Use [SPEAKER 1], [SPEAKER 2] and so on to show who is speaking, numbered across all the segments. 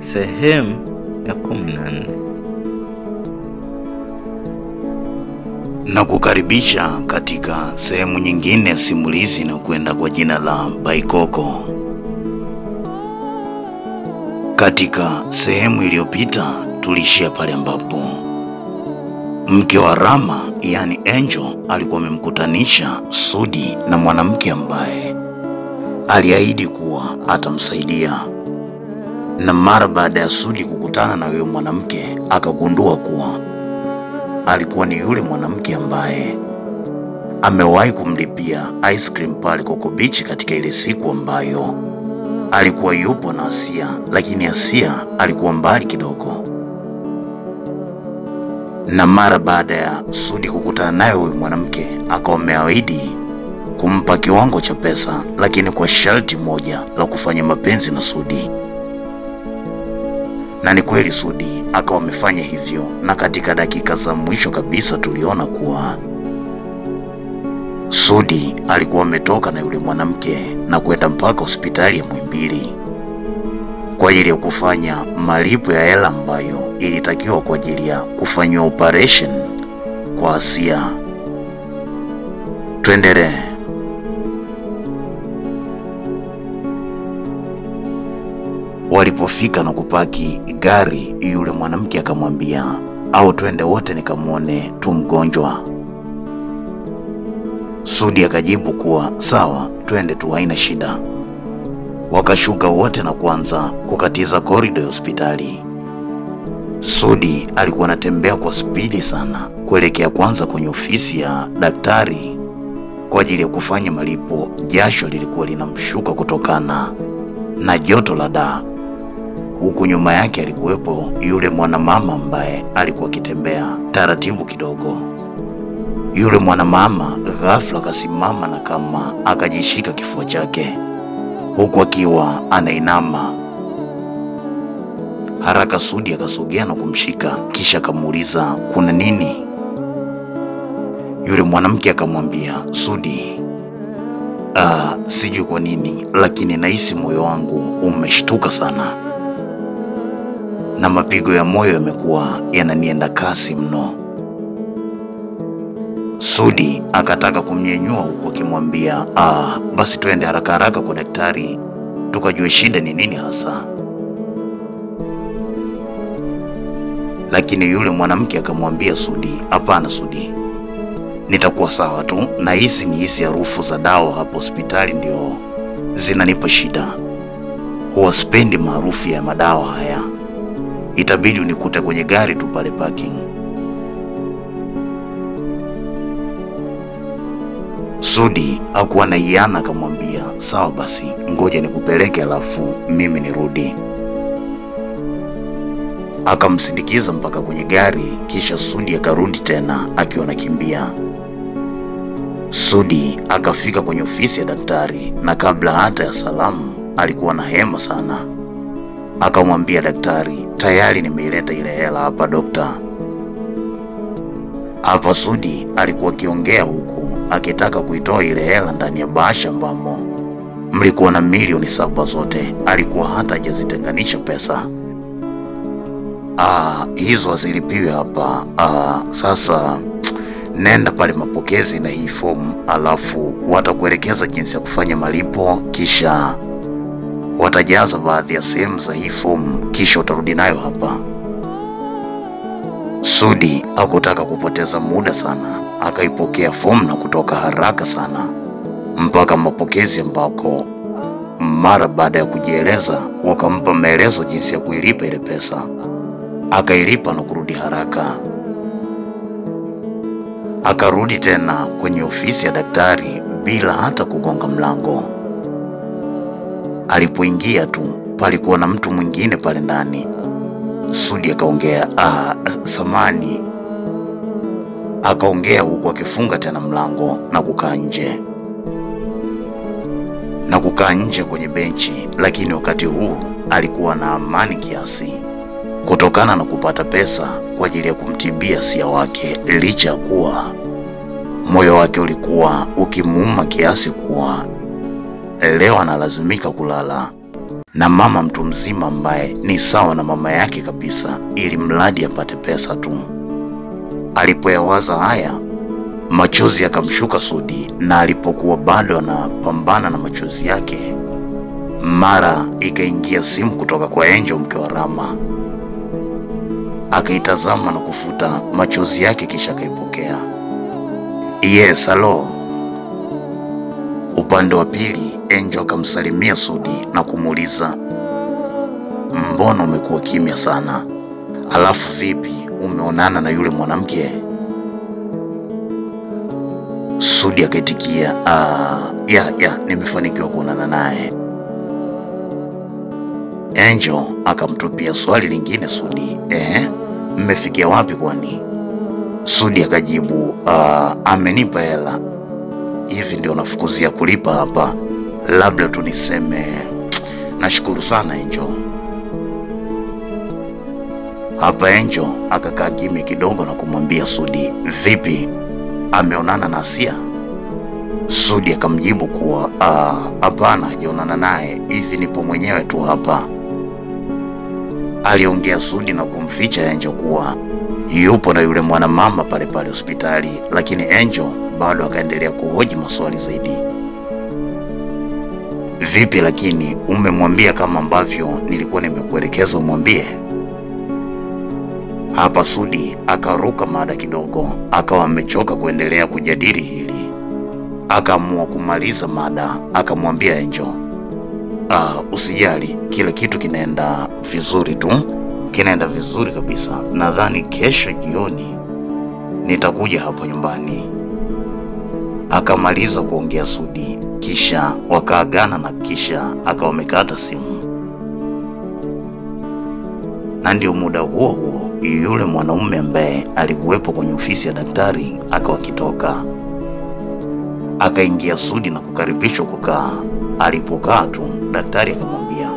[SPEAKER 1] Sehemu ya 14.
[SPEAKER 2] Na kukaribisha katika sehemu nyingine ya simulizi na kwenda kwa jina la Baikoko. Katika sehemu iliyopita tulishia pale ambapo mke wa Rama, yani Angel, alikuwa amemkutanisha Sudi na mwanamke ambaye aliahidi kuwa atamsaidia. Na mara baada ya Sudi kukutana na huyo mwanamke, akagundua kuwa alikuwa ni yule mwanamke ambaye amewahi kumlipia ice cream pale Coco Beach katika ile siku ambayo alikuwa yupo na Asia, lakini Asia alikuwa mbali kidogo. Na mara baada ya Sudi kukutana naye huyo mwanamke, akawa ameahidi kumpa kiwango cha pesa, lakini kwa sharti moja la kufanya mapenzi na Sudi. Na ni kweli Sudi akawa amefanya hivyo, na katika dakika za mwisho kabisa tuliona kuwa Sudi alikuwa ametoka na yule mwanamke na kwenda mpaka hospitali ya Muhimbili kwa ajili ya kufanya malipo ya hela ambayo ilitakiwa kwa ajili ya kufanywa operation kwa Asia. Tuendelee. Walipofika na kupaki gari, yule mwanamke akamwambia au twende wote nikamwone tu mgonjwa. Sudi akajibu kuwa sawa, twende tu, haina shida. Wakashuka wote na kuanza kukatiza korido ya hospitali. Sudi alikuwa anatembea kwa spidi sana kuelekea kwanza kwenye ofisi ya daktari kwa ajili ya kufanya malipo. Jasho lilikuwa linamshuka kutokana na joto la daa. Huku nyuma yake alikuwepo yule mwanamama ambaye alikuwa akitembea taratibu kidogo. Yule mwanamama ghafla akasimama na kama akajishika kifua chake, huku akiwa anainama. Haraka Sudi akasogea na kumshika, kisha akamuuliza kuna nini? Yule mwanamke akamwambia Sudi, sijui kwa nini, lakini nahisi moyo wangu umeshtuka sana na mapigo ya moyo yamekuwa yananienda kasi mno. Sudi akataka kumnyenyua huku akimwambia basi twende haraka haraka kwa daktari tukajue shida ni nini hasa. Lakini yule mwanamke akamwambia Sudi, hapana Sudi, nitakuwa sawa tu, na hizi ni hizi harufu za dawa hapo hospitali ndio zinanipa shida. Huwa sipendi maarufu ya madawa haya, itabidi unikute kwenye gari tu pale parking. Sudi hakuwa na hiana, akamwambia sawa basi, ngoja nikupeleke alafu mimi nirudi. Akamsindikiza mpaka kwenye gari, kisha Sudi akarudi tena akiwa anakimbia. Sudi akafika kwenye ofisi ya daktari, na kabla hata ya salamu alikuwa na hema sana. Akamwambia daktari, tayari nimeileta ile hela hapa dokta. Hapa Sudi alikuwa akiongea huku akitaka kuitoa ile hela ndani ya bahasha ambamo mlikuwa na milioni 7 zote. Alikuwa hata hajazitenganisha pesa. Hizo zilipiwe hapa. Sasa nenda pale mapokezi na hii fomu, alafu watakuelekeza jinsi ya kufanya malipo, kisha watajaza baadhi ya sehemu za hii fomu, kisha utarudi nayo hapa. Sudi hakutaka kupoteza muda sana, akaipokea fomu na kutoka haraka sana mpaka mapokezi ambako mara baada ya kujieleza wakampa maelezo jinsi ya kuilipa ile pesa. Akailipa na kurudi haraka. Akarudi tena kwenye ofisi ya daktari bila hata kugonga mlango. Alipoingia tu palikuwa na mtu mwingine pale ndani. Sudi akaongea, samani. Akaongea huku akifunga tena mlango na kukaa nje. Kwenye benchi, lakini wakati huu alikuwa na amani kiasi kutokana na kupata pesa kwa ajili ya kumtibia Asia wake, licha ya kuwa moyo wake ulikuwa ukimuuma kiasi kuwa leo analazimika kulala. na mama mtu mzima ambaye ni sawa na mama yake kabisa, ili mradi apate pesa tu. Alipoyawaza haya, machozi yakamshuka Sudi, na alipokuwa bado anapambana na machozi yake, mara ikaingia simu kutoka kwa Angel, mke wa Rama. Akaitazama na kufuta machozi yake, kisha akaipokea. Yes, hello. Upande wa pili, Angel akamsalimia Sudi na kumuuliza, mbona umekuwa kimya sana? Alafu vipi, umeonana na yule mwanamke? Sudi akaitikia, nimefanikiwa kuonana naye. Angel akamtupia swali lingine Sudi, mmefikia wapi kwani? Sudi akajibu, amenipa hela. Hivi ndio nafukuzia kulipa hapa? Labda tu niseme nashukuru sana Angel. Hapa Angel akakaa kimya kidogo na kumwambia Sudi, vipi, ameonana na Asia? Sudi akamjibu kuwa hapana, hajaonana naye, hivi nipo mwenyewe tu hapa. Aliongea Sudi na kumficha Angel kuwa yupo na yule mwanamama pale pale hospitali, lakini Angel bado akaendelea kuhoji maswali zaidi. Vipi lakini, umemwambia kama ambavyo nilikuwa nimekuelekeza umwambie? Hapa Sudi akaruka mada kidogo, akawa amechoka kuendelea kujadili hili. Akaamua kumaliza mada, akamwambia Angel, usijali, kila kitu kinaenda vizuri tu. Kinaenda vizuri kabisa. Nadhani kesho jioni nitakuja hapo nyumbani. Akamaliza kuongea Sudi, kisha wakaagana na kisha akawamekata simu. Na ndio muda huo huo yule mwanaume ambaye alikuwepo kwenye ofisi ya daktari akawakitoka. Akaingia Sudi na kukaribishwa kukaa. Alipokaa tu, daktari akamwambia,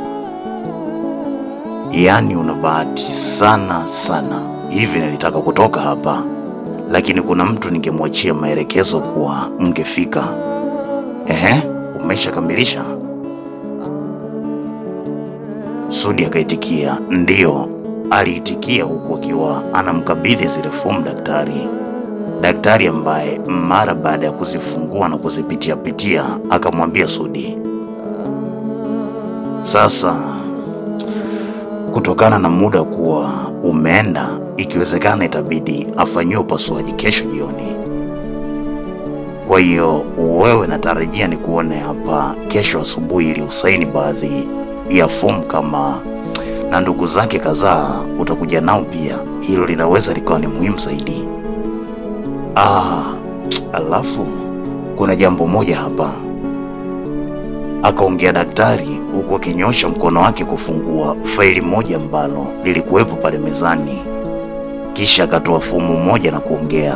[SPEAKER 2] yaani una bahati sana sana. Hivi nilitaka kutoka hapa, lakini kuna mtu ningemwachia maelekezo kuwa mngefika. Umeshakamilisha? Sudi akaitikia, ndio. Aliitikia huku akiwa anamkabidhi zile fomu daktari. Daktari ambaye mara baada ya kuzifungua na kuzipitia akamwambia Sudi, sasa kutokana na muda kuwa umeenda, ikiwezekana itabidi afanyiwe upasuaji kesho jioni. Kwa hiyo wewe natarajia ni kuone hapa kesho asubuhi ili usaini baadhi ya fomu, kama na ndugu zake kadhaa utakuja nao pia. Hilo linaweza likawa ni muhimu zaidi. Alafu kuna jambo moja hapa, akaongea daktari huku akinyosha mkono wake kufungua faili moja ambalo lilikuwepo pale mezani. Kisha akatoa fomu moja na kuongea,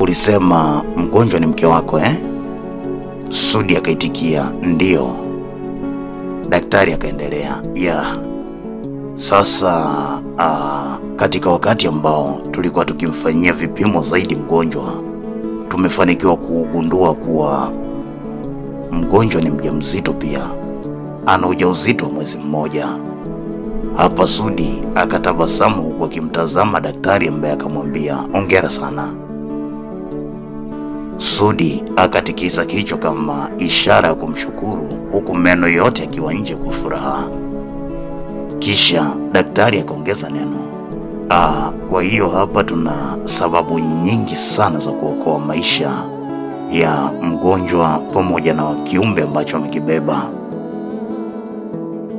[SPEAKER 2] ulisema mgonjwa ni mke wako Sudi akaitikia, ndio. Daktari akaendelea, sasa katika wakati ambao tulikuwa tukimfanyia vipimo zaidi mgonjwa, tumefanikiwa kugundua kuwa mgonjwa ni mjamzito pia. Ana ujauzito wa mwezi mmoja. Hapa Sudi akatabasamu huku akimtazama daktari ambaye akamwambia, hongera sana. Sudi akatikisa kichwa kama ishara ya kumshukuru, huku meno yote akiwa nje kwa furaha. Kisha daktari akaongeza neno, kwa hiyo hapa tuna sababu nyingi sana za kuokoa maisha ya mgonjwa pamoja na kiumbe ambacho amekibeba.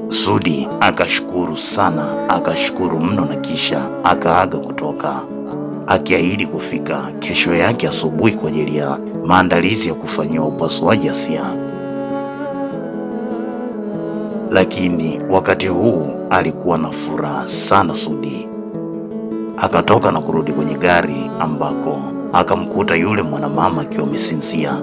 [SPEAKER 2] Sudi akashukuru sana, akashukuru mno, na kisha akaaga kutoka, akiahidi kufika kesho yake asubuhi kwa ajili ya maandalizi ya kufanyiwa upasuaji Asia. Lakini wakati huu alikuwa na furaha sana Sudi. Akatoka na kurudi kwenye gari ambako akamkuta yule mwanamama akiwa amesinzia.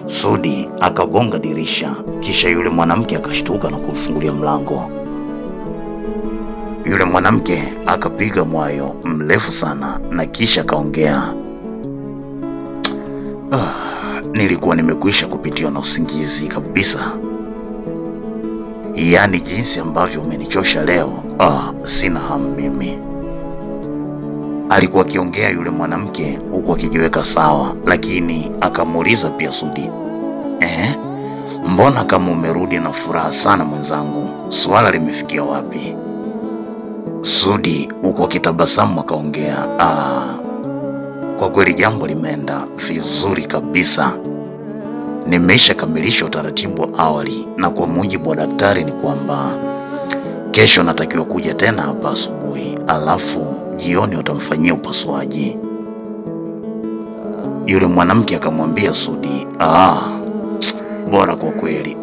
[SPEAKER 2] Sudi akagonga dirisha, kisha yule mwanamke akashtuka na kumfungulia mlango. Yule mwanamke akapiga mwayo mrefu sana na kisha akaongea, nilikuwa nimekwisha kupitiwa na usingizi kabisa. Yaani jinsi ambavyo umenichosha leo, sina hamu mimi. Alikuwa akiongea yule mwanamke huku akijiweka sawa, lakini akamuuliza pia Sudi, mbona kama umerudi na furaha sana mwenzangu, swala limefikia wapi? Sudi huku akitabasamu akaongea, kwa kweli jambo limeenda vizuri kabisa. Nimesha kamilisha utaratibu wa awali, na kwa mujibu wa daktari ni kwamba kesho natakiwa kuja tena hapa asubuhi, alafu jioni utamfanyia upasuaji. Yule mwanamke akamwambia Sudi, bora kwa kweli.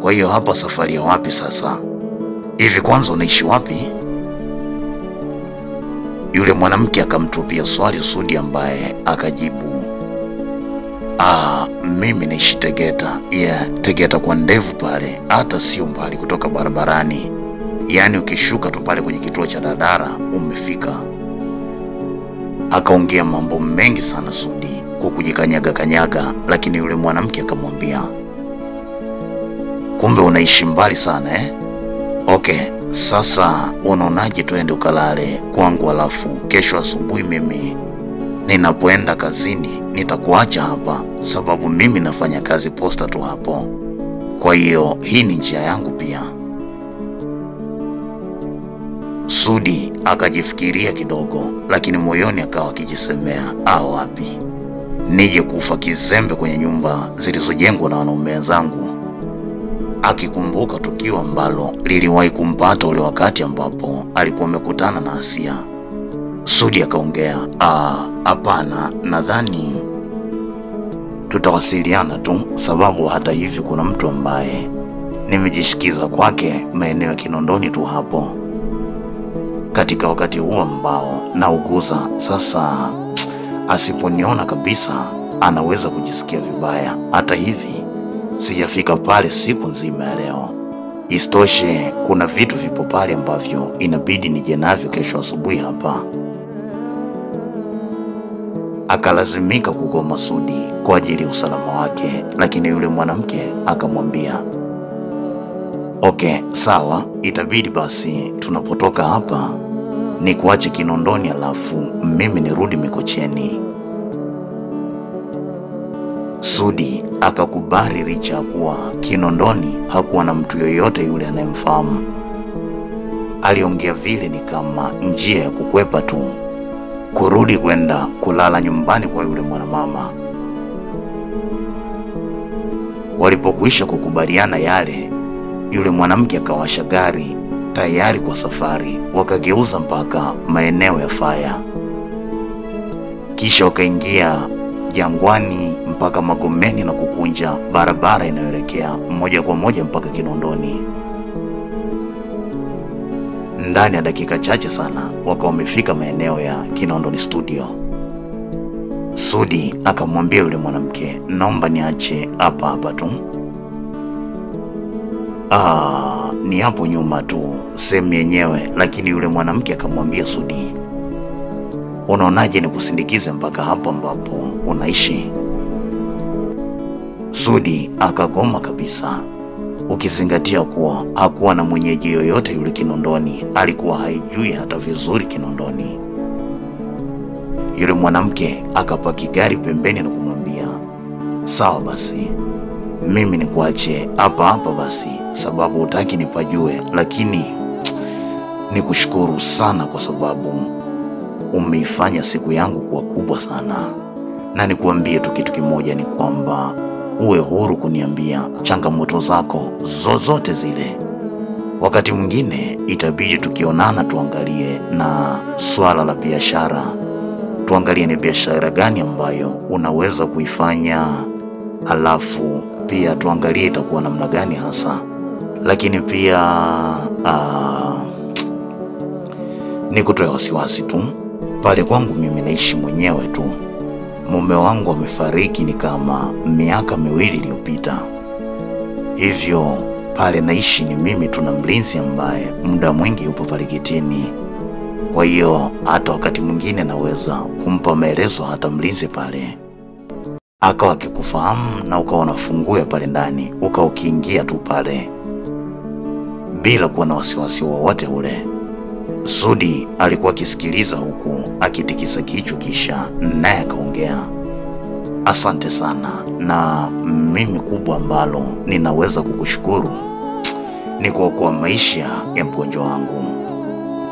[SPEAKER 2] Kwa hiyo hapa safari ya wapi sasa? Hivi kwanza unaishi wapi? Yule mwanamke akamtupia swali Sudi, ambaye akajibu, mimi naishi Tegeta. Tegeta kwa ndevu pale, hata sio mbali kutoka barabarani. Yaani ukishuka tu pale kwenye kituo cha dadara umefika. Akaongea mambo mengi sana Sudi kwa kujikanyaga, lakini yule mwanamke akamwambia, kumbe unaishi mbali sana Okay, sasa unaonaje tuende ukalale kwangu, alafu kesho asubuhi mimi ninapoenda kazini nitakuacha hapa, sababu mimi nafanya kazi posta tu hapo. Kwa hiyo hii ni njia yangu pia. Sudi akajifikiria kidogo, lakini moyoni akawa akijisemea, wapi nije kufa kizembe kwenye nyumba zilizojengwa na wanaume wenzangu. Akikumbuka tukio ambalo liliwahi kumpata ule wakati ambapo alikuwa amekutana na Asia, Sudi akaongea, hapana, nadhani tutawasiliana tu, sababu hata hivi kuna mtu ambaye nimejishikiza kwake maeneo ya Kinondoni tu hapo, katika wakati huo ambao nauguza. Sasa asiponiona kabisa anaweza kujisikia vibaya. Hata hivi sijafika pale siku nzima ya leo. Isitoshe kuna vitu vipo pale ambavyo inabidi nije navyo kesho asubuhi hapa. Akalazimika kugoma Sudi kwa ajili ya usalama wake, lakini yule mwanamke akamwambia, okay, sawa, itabidi basi tunapotoka hapa ni kuache Kinondoni, alafu mimi nirudi Mikocheni. Sudi akakubali licha kuwa Kinondoni hakuwa na mtu yoyote yule anayemfahamu. Aliongea vile ni kama njia ya kukwepa tu kurudi kwenda kulala nyumbani kwa yule mwanamama. Walipokwisha kukubaliana yale, yule mwanamke akawasha gari tayari kwa safari. Wakageuza mpaka maeneo ya Faya, kisha wakaingia Jangwani mpaka Magomeni na kukunja barabara inayoelekea moja kwa moja mpaka Kinondoni. Ndani ya dakika chache sana wakawa wamefika maeneo ya Kinondoni Studio. Sudi akamwambia yule mwanamke, naomba niache hapa tu. Ni hapo nyuma tu sehemu yenyewe. Lakini yule mwanamke akamwambia Sudi, unaonaje nikusindikize mpaka hapo ambapo unaishi? Sudi akagoma kabisa, ukizingatia kuwa hakuwa na mwenyeji yoyote yule Kinondoni. Alikuwa haijui hata vizuri Kinondoni. Yule mwanamke akapaki gari pembeni na kumwambia, sawa basi, mimi nikuache hapa basi, sababu hutaki nipajue, lakini nikushukuru sana kwa sababu umeifanya siku yangu kuwa kubwa sana. Na nikuambie tu kitu kimoja, ni kwamba uwe huru kuniambia changamoto zako zozote zile. Wakati mwingine itabidi tukionana tuangalie na swala la biashara, tuangalie ni biashara gani ambayo unaweza kuifanya, alafu pia tuangalie itakuwa namna gani hasa. Lakini pia nikutoe wasiwasi tu, pale kwangu mimi naishi mwenyewe tu. Mume wangu amefariki ni kama miaka 2 iliyopita. Hivyo pale naishi ni mimi tu na mlinzi ambaye muda mwingi yupo pale kitini. Kwa hiyo hata wakati mwingine naweza kumpa maelezo hata mlinzi pale. akawa akikufahamu na ukawa unafunguya pale ndani, ukawa ukiingia tu pale bila kuwa na wasiwasi wowote ule. Sudi alikuwa akisikiliza huku akitikisa kichwa, kisha naye akaongea, asante sana, na mimi kubwa ambalo ninaweza kukushukuru ni kuokoa maisha ya mgonjwa wangu.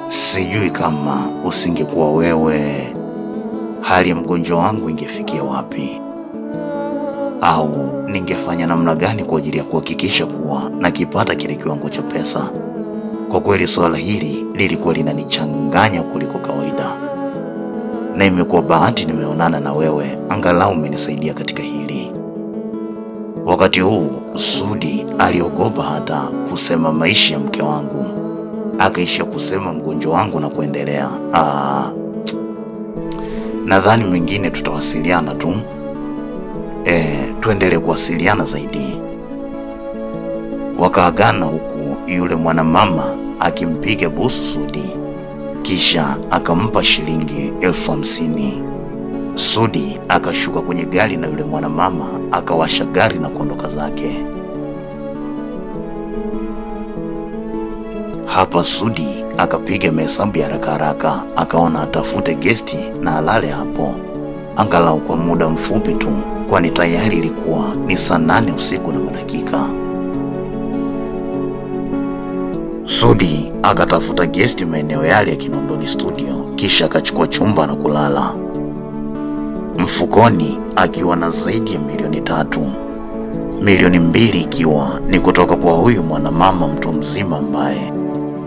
[SPEAKER 2] Sijui kama usingekuwa wewe, hali ya mgonjwa wangu ingefikia wapi, au ningefanya namna gani kwa ajili ya kuhakikisha kuwa nakipata kile kiwango cha pesa. Kwa kweli swala hili lilikuwa linanichanganya kuliko kawaida, na imekuwa bahati nimeonana na wewe, angalau umenisaidia katika hili. Wakati huu Sudi aliogopa hata kusema maisha ya mke wangu, akaisha kusema mgonjwa wangu na kuendelea, nadhani mengine tutawasiliana tu. Tuendelee kuwasiliana zaidi. Wakaagana huku yule mwanamama akimpiga busu Sudi, kisha akampa shilingi 50,000. Sudi akashuka kwenye gari na yule mwanamama akawasha gari na kuondoka zake. Hapa Sudi akapiga mahesabu ya haraka haraka, akaona atafute gesti na alale hapo angalau kwa muda mfupi tu, kwani tayari ilikuwa ni saa 8 usiku na madakika. Sudi akatafuta gesti maeneo yale ya Kinondoni Studio, kisha akachukua chumba na kulala, mfukoni akiwa na zaidi ya milioni 3, milioni 2 ikiwa ni kutoka kwa huyu mwanamama mtu mzima ambaye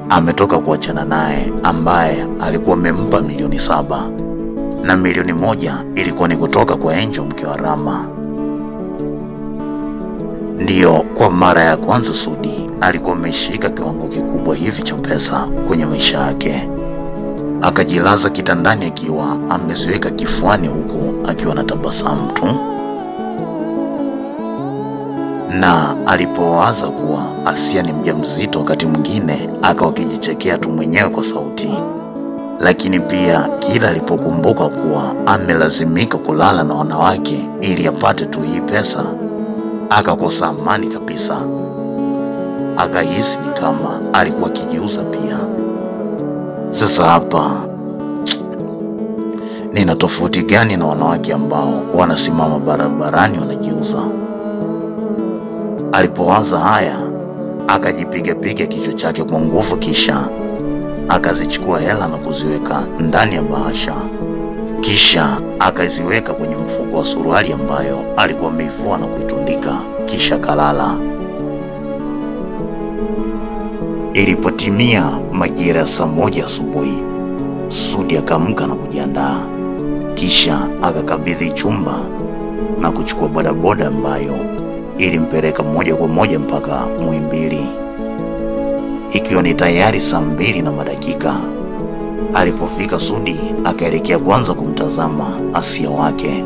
[SPEAKER 2] ametoka kuachana naye, ambaye alikuwa amempa milioni 7, na milioni 1 ilikuwa ni kutoka kwa Angel, mke wa Rama. Ndiyo kwa mara ya kwanza Sudi alikuwa ameshika kiwango kikubwa hivi cha pesa kwenye maisha yake. Akajilaza kitandani akiwa ameziweka kifuani, huku akiwa na tabasamu tu, na alipowaza kuwa Asia ni mjamzito, wakati mwingine akawa akijichekea tu mwenyewe kwa sauti. Lakini pia kila alipokumbuka kuwa amelazimika kulala na wanawake ili apate tu hii pesa, akakosa amani kabisa. Akahisi ni kama alikuwa akijiuza pia. Sasa hapa nina tofauti gani na wanawake ambao wanasimama barabarani wanajiuza? Alipowaza haya, akajipiga kichwa chake kwa nguvu, kisha akazichukua hela na kuziweka ndani ya bahasha, kisha akaziweka kwenye mfuko wa suruali ambayo alikuwa ameivua na kuitundika, kisha kalala. Ilipotimia majira ya saa 1 asubuhi, Sudi akaamka na kujiandaa, kisha akakabidhi chumba na kuchukua bodaboda ambayo ilimpeleka moja kwa moja mpaka Muhimbili, ikiwa ni tayari saa 2 na madakika. Alipofika Sudi akaelekea kwanza kumtazama Asia wake.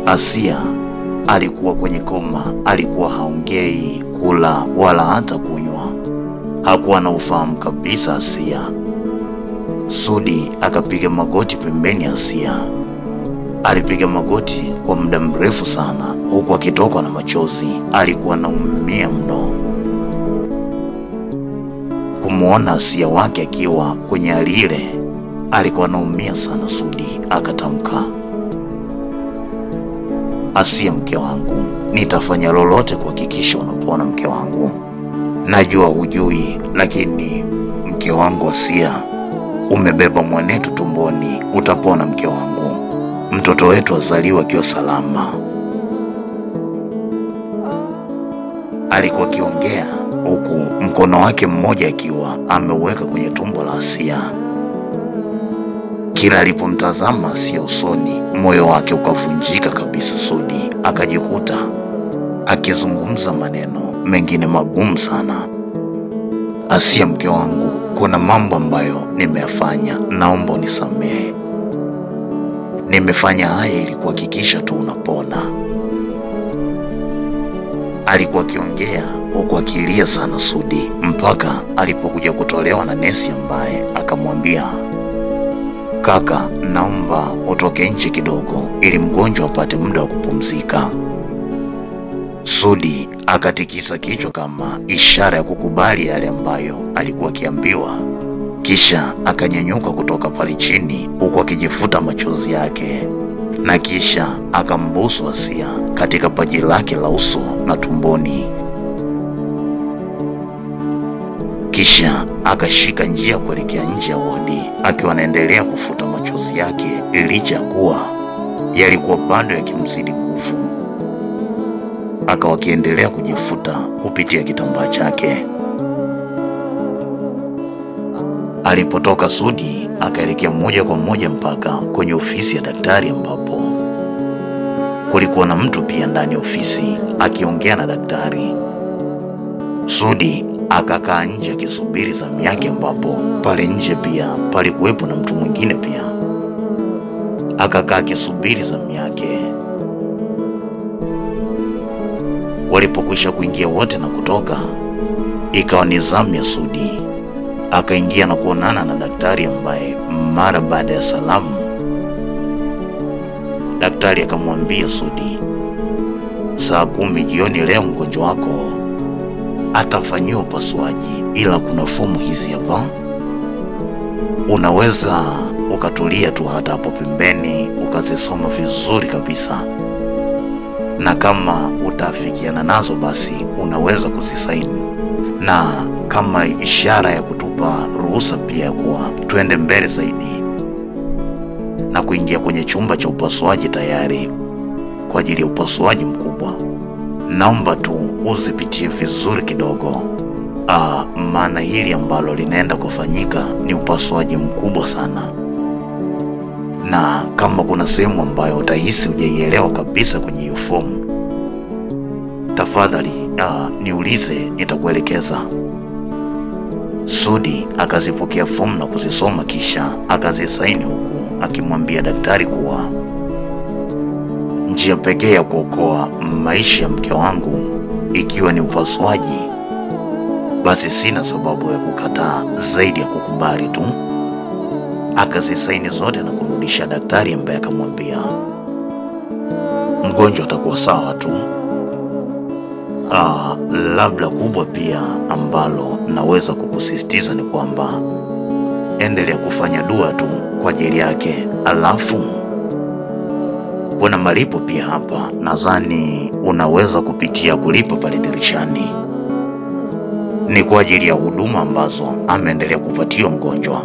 [SPEAKER 2] Asia alikuwa kwenye koma, alikuwa haongei, kula wala hata kunywa, hakuwa na ufahamu kabisa Asia. Sudi akapiga magoti pembeni ya Asia. Alipiga magoti kwa muda mrefu sana, huku akitokwa na machozi. Alikuwa anaumia mno kumuona Asia wake akiwa kwenye hali ile. Alikuwa anaumia sana. Sudi akatamka, Asia mke wangu, nitafanya lolote kuhakikisha unapona mke wangu. Najua hujui, lakini mke wangu Asia, umebeba mwanetu tumboni, utapona mke wangu. Mtoto wetu azaliwa akiwa salama. Alikuwa akiongea huku mkono wake mmoja akiwa ameuweka kwenye tumbo la Asia. Kila alipomtazama Asia usoni, moyo wake ukavunjika kabisa. Sudi akajikuta akizungumza maneno mengine magumu sana. Asia mke wangu, kuna mambo ambayo nimeyafanya, naomba unisamehe. Nimefanya haya ili kuhakikisha tu unapona. Alikuwa akiongea huku akilia sana Sudi, mpaka alipokuja kutolewa na nesi ambaye akamwambia, kaka, naomba utoke nje kidogo ili mgonjwa apate muda wa kupumzika. Sudi akatikisa kichwa kama ishara ya kukubali yale ambayo alikuwa akiambiwa, kisha akanyanyuka kutoka pale chini huku akijifuta machozi yake, na kisha akambusu Asia katika paji lake la uso na tumboni. Kisha akashika njia kuelekea nje ya wodi akiwa anaendelea kufuta machozi yake, licha ya kuwa yalikuwa bado yakimzidi nguvu. Akawa akiendelea kujifuta kupitia kitambaa chake. Alipotoka Sudi akaelekea moja kwa moja mpaka kwenye ofisi ya daktari, ambapo kulikuwa na mtu pia ndani ya ofisi akiongea na daktari. Sudi akakaa nje akisubiri zamu yake, ambapo pale nje pia palikuwepo na mtu mwingine pia. Akakaa akisubiri zamu yake. Walipokwisha kuingia wote na kutoka, ikawa ni zamu ya Sudi. Akaingia na kuonana na daktari, ambaye mara baada ya salamu daktari akamwambia Sudi, saa 10 jioni leo mgonjwa wako atafanyiwa upasuaji, ila kuna fomu hizi hapa, unaweza ukatulia tu hata hapo pembeni ukazisoma vizuri kabisa, na kama utafikiana nazo basi unaweza kuzisaini, na kama ishara ya kutupa ruhusa pia kuwa tuende mbele zaidi na kuingia kwenye chumba cha upasuaji tayari kwa ajili ya upasuaji mkubwa. Naomba tu uzipitie vizuri kidogo, maana hili ambalo linaenda kufanyika ni upasuaji mkubwa sana, na kama kuna sehemu ambayo utahisi hujaielewa kabisa kwenye hiyo fomu, tafadhali niulize, nitakuelekeza. Sudi akazipokea fomu na kuzisoma, kisha akazisaini, huku akimwambia daktari kuwa njia pekee ya kuokoa maisha ya mke wangu ikiwa ni upasuaji, basi sina sababu ya kukataa zaidi ya kukubali tu. Akazisaini zote na kumrudisha daktari, ambaye akamwambia mgonjwa atakuwa sawa tu. Labda kubwa pia ambalo naweza kukusisitiza ni kwamba endelea kufanya dua tu kwa ajili yake, alafu kuna malipo pia hapa, nadhani unaweza kupitia kulipa pale dirishani. Ni kwa ajili ya huduma ambazo ameendelea kupatiwa mgonjwa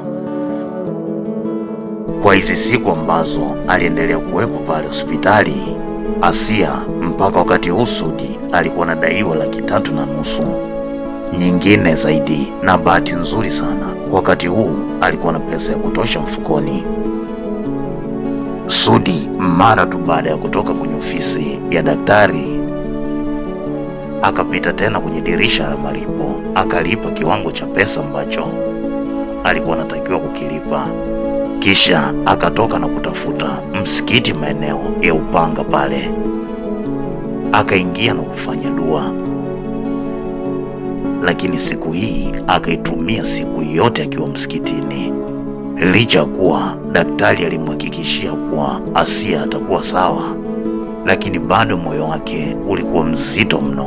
[SPEAKER 2] kwa hizi siku ambazo aliendelea kuwepo pale hospitali Asia. Mpaka wakati huu Sudi alikuwa anadaiwa 3.5 nyingine zaidi, na bahati nzuri sana kwa wakati huu alikuwa na pesa ya kutosha mfukoni. Sudi mara tu baada ya kutoka kwenye ofisi ya daktari akapita tena kwenye dirisha la malipo, akalipa kiwango cha pesa ambacho alikuwa anatakiwa kukilipa, kisha akatoka na kutafuta msikiti maeneo ya Upanga pale, akaingia na kufanya dua. Lakini siku hii akaitumia siku yote akiwa msikitini, licha kuwa daktari alimhakikishia kuwa Asia atakuwa sawa, lakini bado moyo wake ulikuwa mzito mno.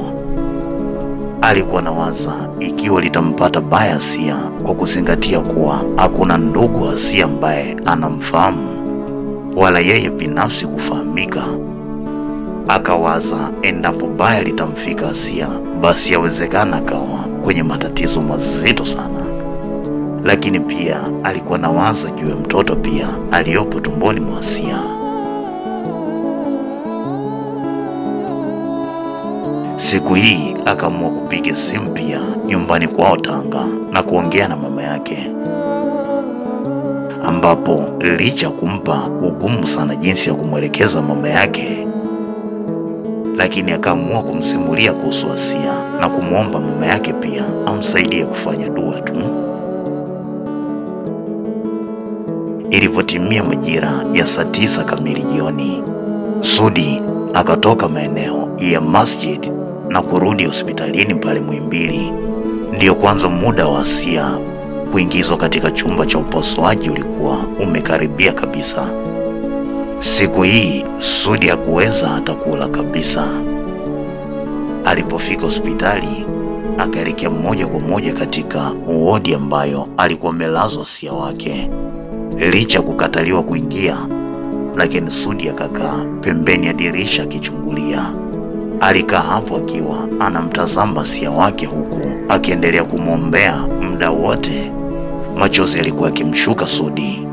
[SPEAKER 2] Alikuwa nawaza ikiwa litampata baya Asia, kwa kuzingatia kuwa hakuna ndugu Asia ambaye anamfahamu wala yeye binafsi kufahamika. Akawaza endapo baya litamfika Asia, basi yawezekana akawa kwenye matatizo mazito sana. Lakini pia alikuwa nawaza juu ya mtoto pia aliyopo tumboni mwa Asia. Siku hii akaamua kupiga simu pia nyumbani kwao Tanga na kuongea na mama yake, ambapo licha kumpa ugumu sana jinsi ya kumwelekeza mama yake, lakini akaamua kumsimulia kuhusu Asia na kumwomba mama yake pia amsaidie kufanya dua tu. Ilipotimia majira ya saa 9 kamili jioni, Sudi akatoka maeneo ya masjid na kurudi hospitalini pale Muhimbili. Ndiyo kwanza muda wa Asia kuingizwa katika chumba cha upasuaji ulikuwa umekaribia kabisa. Siku hii Sudi hakuweza hata kula kabisa. Alipofika hospitali, akaelekea moja kwa moja katika wodi ambayo alikuwa amelazwa Asia wake. Licha kukataliwa kuingia, lakini Sudi akakaa pembeni ya dirisha akichungulia. Alikaa hapo akiwa anamtazama Asia wake huku akiendelea kumwombea muda wote. Machozi yalikuwa yakimshuka Sudi.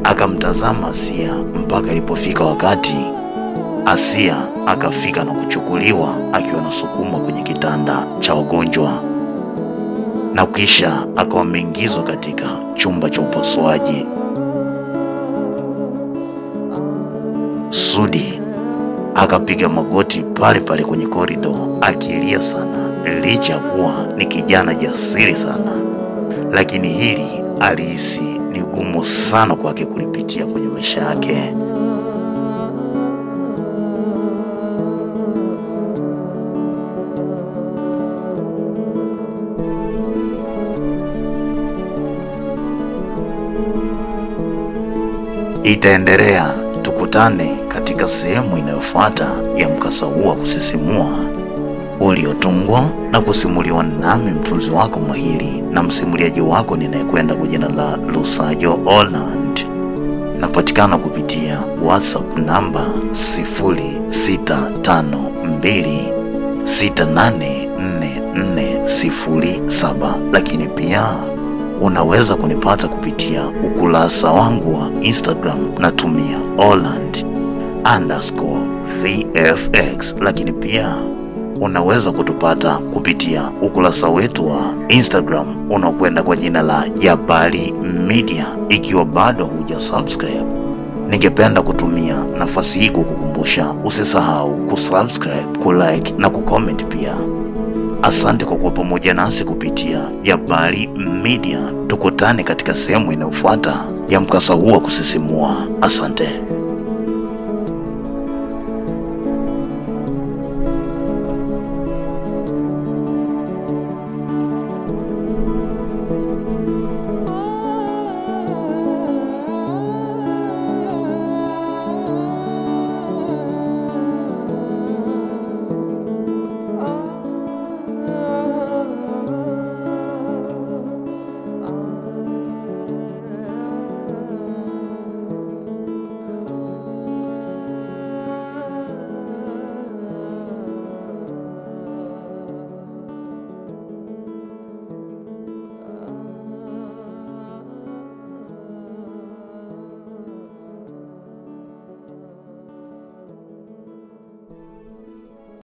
[SPEAKER 2] Akamtazama Asia mpaka ilipofika wakati Asia akafika na kuchukuliwa akiwa anasukumwa kwenye kitanda cha wagonjwa, na kisha akawa ameingizwa katika chumba cha upasuaji. Sudi akapiga magoti pale pale kwenye korido akilia sana, licha ya kuwa ni kijana jasiri sana, lakini hili alihisi ni gumu sana kwake kulipitia kwenye maisha yake. Itaendelea. Tukutane katika sehemu inayofuata ya mkasa huu wa kusisimua uliotungwa na kusimuliwa nami, mtunzi wako mahiri na msimuliaji wako ninayekwenda kwa jina la Lusajo Holland. Napatikana kupitia WhatsApp namba 0652684407, lakini pia unaweza kunipata kupitia ukurasa wangu wa Instagram, natumia Holland_VFX, lakini pia unaweza kutupata kupitia ukurasa wetu wa Instagram unaokwenda kwa jina la Jabali Media. Ikiwa bado huja subscribe, ningependa kutumia nafasi hii kukukumbusha usisahau kusubscribe, kulike na kucomment pia. Asante kwa kuwa pamoja nasi kupitia Jabali Media. Tukutane katika sehemu inayofuata ya mkasa huu wa kusisimua. Asante.